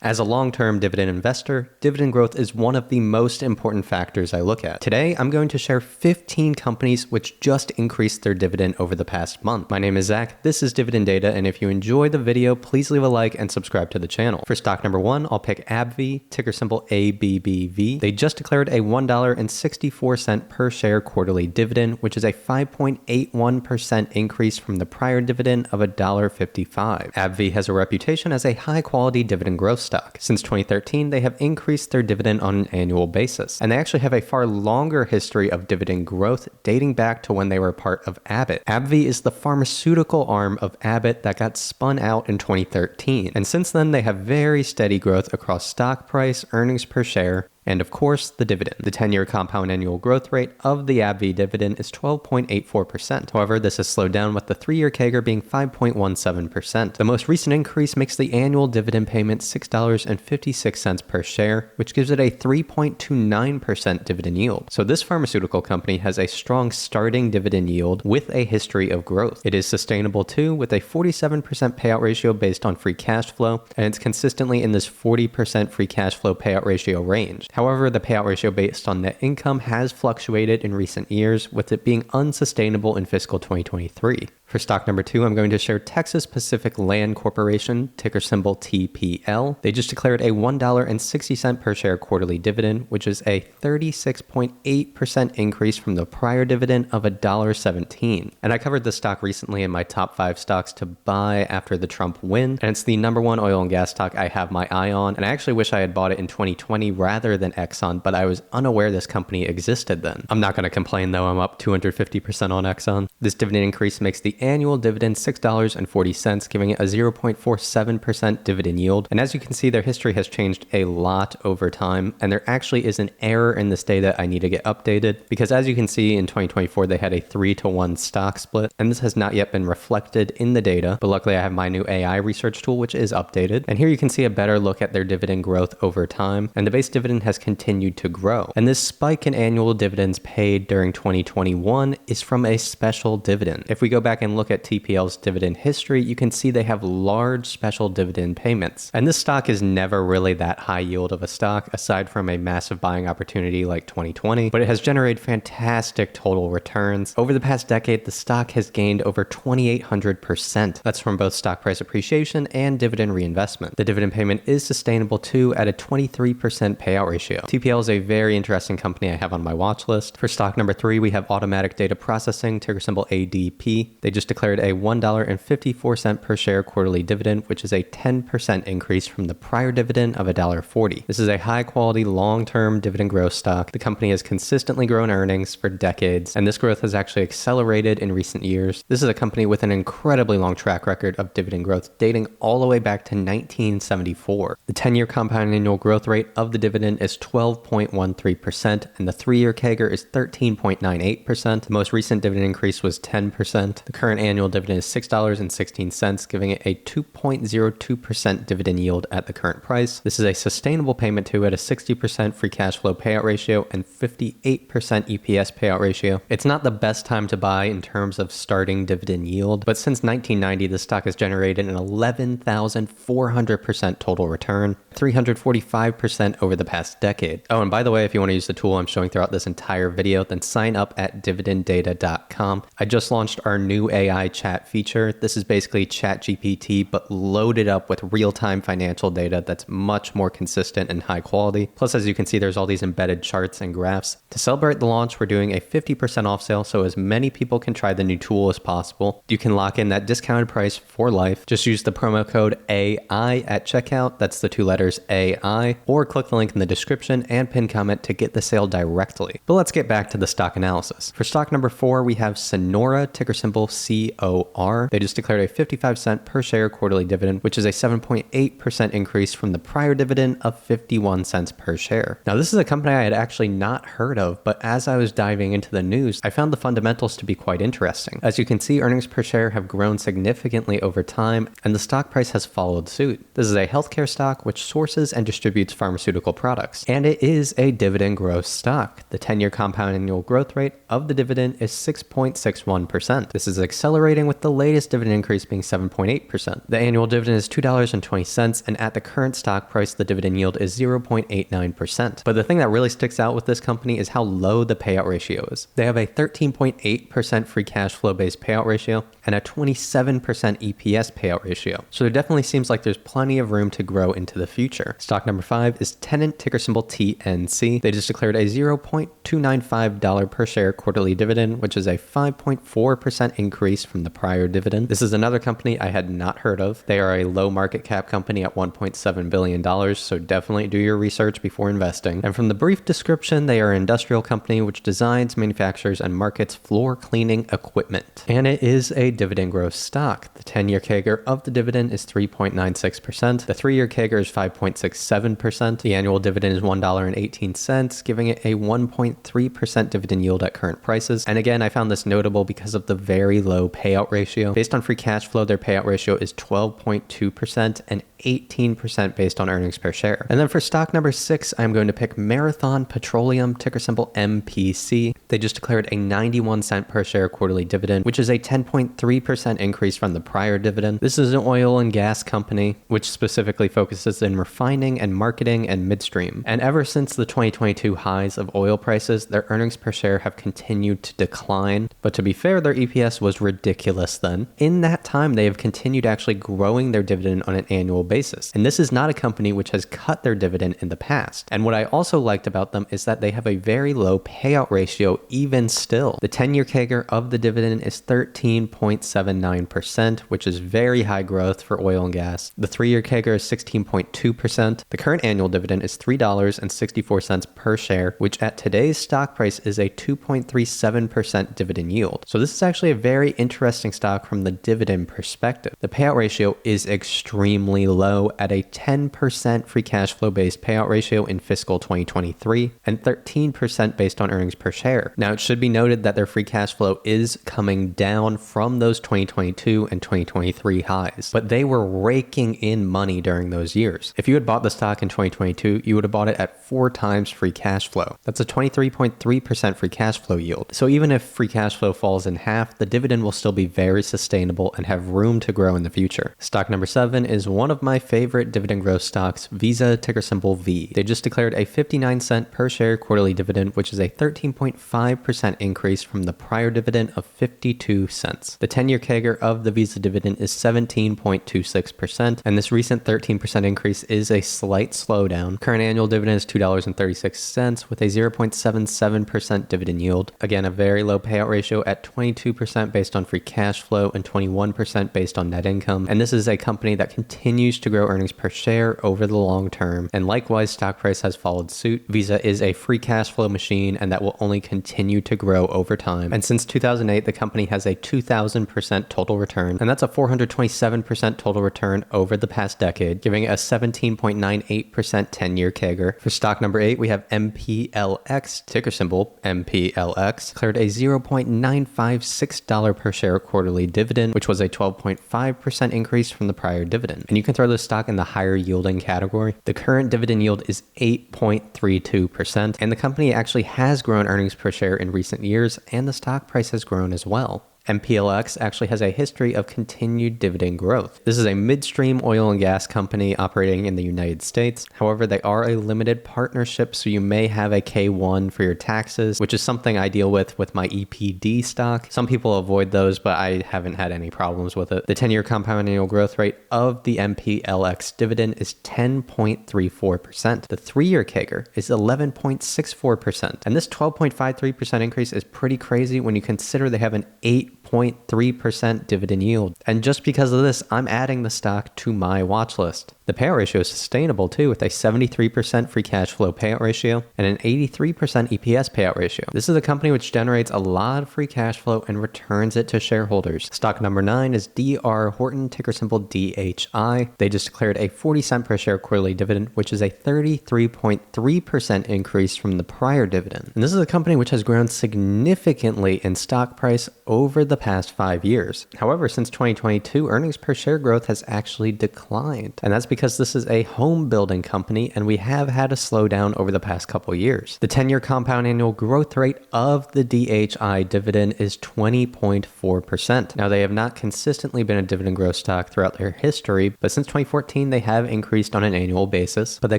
As a long-term dividend investor, dividend growth is one of the most important factors I look at. Today, I'm going to share 15 companies which just increased their dividend over the past month. My name is Zach, this is Dividend Data, and if you enjoy the video, please leave a like and subscribe to the channel. For stock number 1, I'll pick AbbVie, ticker symbol ABBV. They just declared a $1.64 per share quarterly dividend, which is a 5.81% increase from the prior dividend of $1.55. AbbVie has a reputation as a high-quality dividend growth stock. Since 2013, they have increased their dividend on an annual basis, and they actually have a far longer history of dividend growth dating back to when they were part of Abbott. AbbVie is the pharmaceutical arm of Abbott that got spun out in 2013, and since then they have very steady growth across stock price, earnings per share, and of course, the dividend. The 10-year compound annual growth rate of the AbbVie dividend is 12.84%. However, this has slowed down with the 3-year CAGR being 5.17%. The most recent increase makes the annual dividend payment $6.56 per share, which gives it a 3.29% dividend yield. So this pharmaceutical company has a strong starting dividend yield with a history of growth. It is sustainable too, with a 47% payout ratio based on free cash flow, and it's consistently in this 40% free cash flow payout ratio range. However, the payout ratio based on net income has fluctuated in recent years, with it being unsustainable in fiscal 2023. For stock number 2, I'm going to share Texas Pacific Land Corporation, ticker symbol TPL. They just declared a $1.60 per share quarterly dividend, which is a 36.8% increase from the prior dividend of $1.17. And I covered this stock recently in my top 5 stocks to buy after the Trump win, and it's the number 1 oil and gas stock I have my eye on, and I actually wish I had bought it in 2020 rather than Exxon, but I was unaware this company existed then. I'm not going to complain though, I'm up 250% on Exxon. This dividend increase makes the annual dividend $6.40, giving it a 0.47% dividend yield. And as you can see, their history has changed a lot over time, and there actually is an error in this data I need to get updated, because as you can see in 2024 they had a 3-to-1 stock split, and this has not yet been reflected in the data, but luckily I have my new AI research tool which is updated, and here you can see a better look at their dividend growth over time, and the base dividend has continued to grow. And this spike in annual dividends paid during 2021 is from a special dividend. If we go back and look at TPL's dividend history, you can see they have large special dividend payments. And this stock is never really that high yield of a stock, aside from a massive buying opportunity like 2020, but it has generated fantastic total returns. Over the past decade, the stock has gained over 2,800%. That's from both stock price appreciation and dividend reinvestment. The dividend payment is sustainable too at a 23% payout ratio. TPL is a very interesting company I have on my watch list. For stock number 3, we have Automatic Data Processing, ticker symbol ADP. They just declared a $1.54 per share quarterly dividend, which is a 10% increase from the prior dividend of $1.40. This is a high-quality, long-term dividend growth stock. The company has consistently grown earnings for decades, and this growth has actually accelerated in recent years. This is a company with an incredibly long track record of dividend growth, dating all the way back to 1974. The 10-year compound annual growth rate of the dividend is 12.13%, and the 3-year CAGR is 13.98%. The most recent dividend increase was 10%. The current annual dividend is $6.16, giving it a 2.02% dividend yield at the current price. This is a sustainable payment too, at a 60% free cash flow payout ratio and 58% EPS payout ratio. It's not the best time to buy in terms of starting dividend yield, but since 1990, the stock has generated an 11,400% total return, 345% over the past decade. Oh, and by the way, if you want to use the tool I'm showing throughout this entire video, then sign up at dividenddata.com. I just launched our new AI chat feature. This is basically ChatGPT, but loaded up with real-time financial data that's much more consistent and high quality. Plus, as you can see, there's all these embedded charts and graphs. To celebrate the launch, we're doing a 50% off sale, so as many people can try the new tool as possible. You can lock in that discounted price for life. Just use the promo code AI at checkout. That's the 2 letters AI, or click the link in the description and pin comment to get the sale directly. But let's get back to the stock analysis. For stock number 4, we have Cencora, ticker symbol COR. They just declared a 55-cent per share quarterly dividend, which is a 7.8% increase from the prior dividend of 51 cents per share. Now, this is a company I had actually not heard of, but as I was diving into the news, I found the fundamentals to be quite interesting. As you can see, earnings per share have grown significantly over time, and the stock price has followed suit. This is a healthcare stock which sources and distributes pharmaceutical products. And it is a dividend growth stock. The 10-year compound annual growth rate of the dividend is 6.61%. This is accelerating with the latest dividend increase being 7.8%. The annual dividend is $2.20, and at the current stock price, the dividend yield is 0.89%. But the thing that really sticks out with this company is how low the payout ratio is. They have a 13.8% free cash flow based payout ratio and a 27% EPS payout ratio. So there definitely seems like there's plenty of room to grow into the future. Stock number 5 is Tennant, ticker symbol TNC. They just declared a $0.295 per share quarterly dividend, which is a 5.4% increase from the prior dividend. This is another company I had not heard of. They are a low market cap company at $1.7 billion, so definitely do your research before investing. And from the brief description, they are an industrial company which designs, manufactures, and markets floor cleaning equipment. And it is a dividend growth stock. The 10-year CAGR of the dividend is 3.96%. The 3-year CAGR is 5.67%. The annual dividend is $1.18, giving it a 1.3% dividend yield at current prices. And again, I found this notable because of the very low payout ratio. Based on free cash flow, their payout ratio is 12.2% and 18% based on earnings per share. And then for stock number 6, I'm going to pick Marathon Petroleum, ticker symbol MPC. They just declared a 91 cent per share quarterly dividend, which is a 10.3% increase from the prior dividend. This is an oil and gas company, which specifically focuses in refining and marketing and midstream. And ever since the 2022 highs of oil prices, their earnings per share have continued to decline. But to be fair, their EPS was ridiculous then. In that time, they have continued actually growing their dividend on an annual basis. And this is not a company which has cut their dividend in the past. And what I also liked about them is that they have a very low payout ratio even still. The 10-year CAGR of the dividend is 13.79%, which is very high growth for oil and gas. The 3-year CAGR is 16.2%. The current annual dividend is $3.64 per share, which at today's stock price is a 2.37% dividend yield. So this is actually a very interesting stock from the dividend perspective. The payout ratio is extremely low at a 10% free cash flow based payout ratio in fiscal 2023 and 13% based on earnings per share. Now it should be noted that their free cash flow is coming down from those 2022 and 2023 highs, but they were raking in money during those years. If you had bought the stock in 2022, you would have bought it at 4 times free cash flow. That's a 23.3% free cash flow yield. So even if free cash flow falls in half, the dividend will still be very sustainable and have room to grow in the future. Stock number 7 is one of my favorite dividend growth stocks, Visa, ticker symbol V. They just declared a 59 cent per share quarterly dividend, which is a 13.5% increase from the prior dividend of 52 cents. The 10-year CAGR of the Visa dividend is 17.26%, and this recent 13% increase is a slight slowdown. Current annual dividend is $2.36 with a 0.77% dividend yield. Again, a very low payout ratio at 22% based on free cash flow and 21% based on net income. And this is a company that continues to grow earnings per share over the long term. And likewise, stock price has followed suit. Visa is a free cash flow machine, and that will only continue to grow over time. And since 2008, the company has a 2,000% total return, and that's a 427% total return over the past decade, giving it a 17.98% 10-year CAGR. For stock number 8, we have MPLX, ticker symbol MPLX, declared a $0.956 per share quarterly dividend, which was a 12.5% increase from the prior dividend. And you can throw this stock in the higher yielding category. The current dividend yield is 8.32%, and the company actually has grown earnings per share in recent years, and the stock price has grown as well. MPLX actually has a history of continued dividend growth. This is a midstream oil and gas company operating in the United States. However, they are a limited partnership, so you may have a K1 for your taxes, which is something I deal with my EPD stock. Some people avoid those, but I haven't had any problems with it. The 10-year compound annual growth rate of the MPLX dividend is 10.34%. The 3-year CAGR is 11.64%. And this 12.53% increase is pretty crazy when you consider they have an 8.3% dividend yield. And just because of this, I'm adding the stock to my watch list. The payout ratio is sustainable too, with a 73% free cash flow payout ratio and an 83% EPS payout ratio. This is a company which generates a lot of free cash flow and returns it to shareholders. Stock number 9 is DR Horton, ticker symbol DHI. They just declared a 40 cent per share quarterly dividend, which is a 33.3% increase from the prior dividend. And this is a company which has grown significantly in stock price over the past 5 years. However, since 2022, earnings per share growth has actually declined. And that's because this is a home building company and we have had a slowdown over the past couple years. The 10-year compound annual growth rate of the DHI dividend is 20.4%. Now, they have not consistently been a dividend growth stock throughout their history, but since 2014, they have increased on an annual basis. But the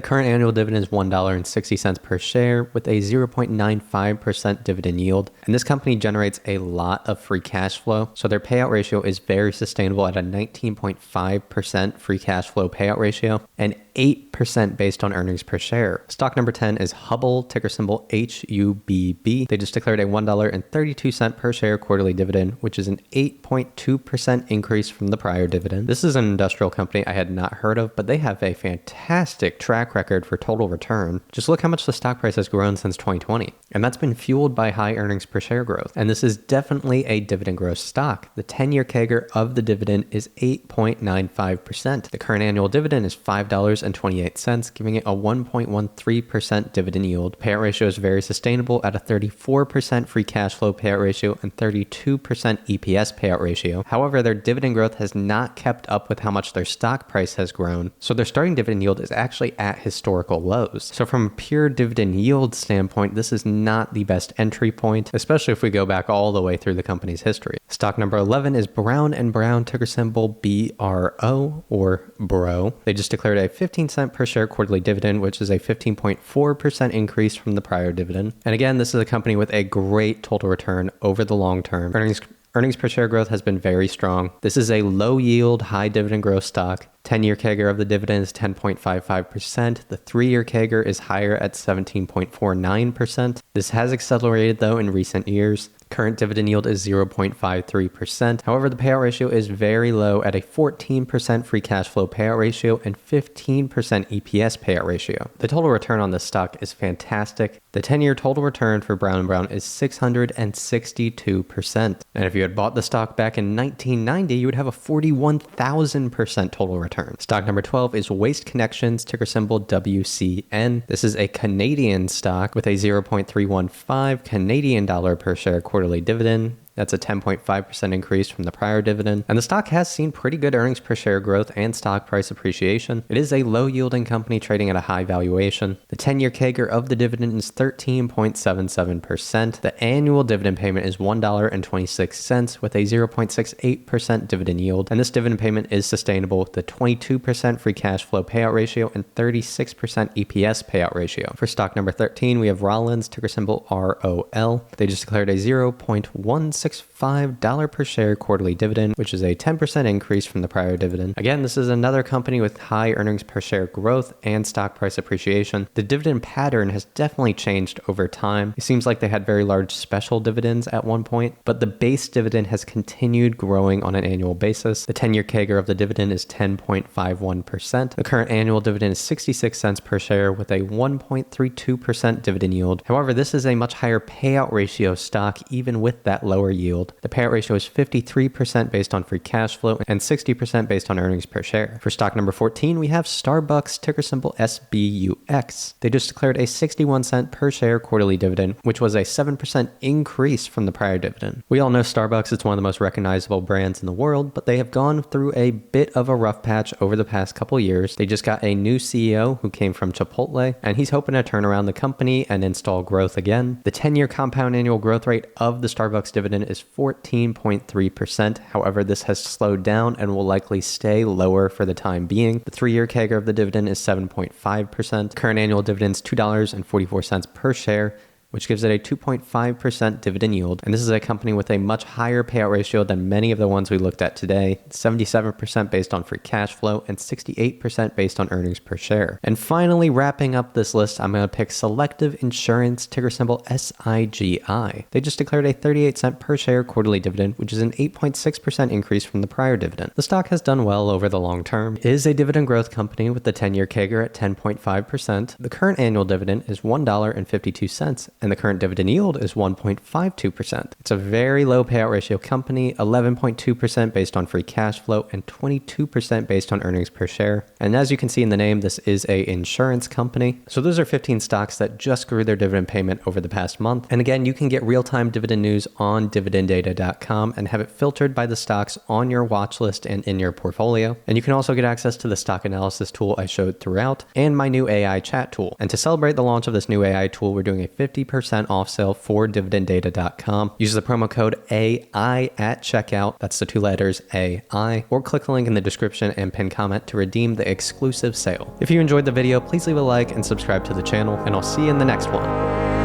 current annual dividend is $1.60 per share with a 0.95% dividend yield. And this company generates a lot of free cash flow. So their payout ratio is very sustainable at a 19.5% free cash flow payout ratio and 8% based on earnings per share. Stock number 10 is Hubbell, ticker symbol HUBB. They just declared a $1.32 per share quarterly dividend, which is an 8.2% increase from the prior dividend. This is an industrial company I had not heard of, but they have a fantastic track record for total return. Just look how much the stock price has grown since 2020. And that's been fueled by high earnings per share growth. And this is definitely a dividend growth stock. The 10-year CAGR of the dividend is 8.95%. The current annual dividend is $5.28, giving it a 1.13% dividend yield. Payout ratio is very sustainable at a 34% free cash flow payout ratio and 32% EPS payout ratio. However, their dividend growth has not kept up with how much their stock price has grown. So their starting dividend yield is actually at historical lows. So from a pure dividend yield standpoint, this is not the best entry point, especially if we go back all the way through the company's history. Stock number 11 is Brown & Brown, ticker symbol BRO or BRO. They just declared a 15-cent per share quarterly dividend, which is a 15.4% increase from the prior dividend. And again, this is a company with a great total return over the long term. Earnings per share growth has been very strong. This is a low yield, high dividend growth stock. 10-year CAGR of the dividend is 10.55%. The 3-year CAGR is higher at 17.49%. This has accelerated though in recent years. Current dividend yield is 0.53%. However, the payout ratio is very low at a 14% free cash flow payout ratio and 15% EPS payout ratio. The total return on this stock is fantastic. The 10-year total return for Brown & Brown is 662%. And if you had bought the stock back in 1990, you would have a 41,000% total return. Stock number 12 is Waste Connections, ticker symbol WCN. This is a Canadian stock with a 0.315 Canadian dollar per share quarterly dividend. That's a 10.5% increase from the prior dividend. And the stock has seen pretty good earnings per share growth and stock price appreciation. It is a low yielding company trading at a high valuation. The 10-year CAGR of the dividend is 13.77%. The annual dividend payment is $1.26 with a 0.68% dividend yield. And this dividend payment is sustainable with the 22% free cash flow payout ratio and 36% EPS payout ratio. For stock number 13, we have Rollins, ticker symbol ROL. They just declared a $0.165 per share quarterly dividend, which is a 10% increase from the prior dividend. Again, this is another company with high earnings per share growth and stock price appreciation. The dividend pattern has definitely changed over time. It seems like they had very large special dividends at one point, but the base dividend has continued growing on an annual basis. The 10-year CAGR of the dividend is 10.51%. The current annual dividend is 66 cents per share with a 1.32% dividend yield. However, this is a much higher payout ratio stock even with that lower yield. The payout ratio is 53% based on free cash flow and 60% based on earnings per share. For stock number 14, we have StarBucks, ticker symbol SBUX. They just declared a 61-cent per share quarterly dividend, which was a 7% increase from the prior dividend. We all know Starbucks is one of the most recognizable brands in the world, but they have gone through a bit of a rough patch over the past couple years. They just got a new CEO who came from Chipotle, and he's hoping to turn around the company and install growth again. The 10-year compound annual growth rate of the Starbucks dividend is 14.3%. However, this has slowed down and will likely stay lower for the time being. The 3-year CAGR of the dividend is 7.5%. Current annual dividend is $2.44 per share, which gives it a 2.5% dividend yield. And this is a company with a much higher payout ratio than many of the ones we looked at today, 77% based on free cash flow and 68% based on earnings per share. And finally, wrapping up this list, I'm going to pick Selective Insurance, ticker symbol SIGI. They just declared a 38-cent per share quarterly dividend, which is an 8.6% increase from the prior dividend. The stock has done well over the long term. It is a dividend growth company with the 10-year CAGR at 10.5%. The current annual dividend is $1.52. and the current dividend yield is 1.52%. It's a very low payout ratio company, 11.2% based on free cash flow and 22% based on earnings per share. And as you can see in the name, this is a insurance company. So those are 15 stocks that just grew their dividend payment over the past month. And again, you can get real-time dividend news on dividenddata.com and have it filtered by the stocks on your watch list and in your portfolio. And you can also get access to the stock analysis tool I showed throughout and my new AI chat tool. And to celebrate the launch of this new AI tool, we're doing a 50% off sale for dividenddata.com. Use the promo code AI at checkout. That's the 2 letters AI, or click the link in the description and pin comment to redeem the exclusive sale. If you enjoyed the video, please leave a like and subscribe to the channel, and I'll see you in the next one.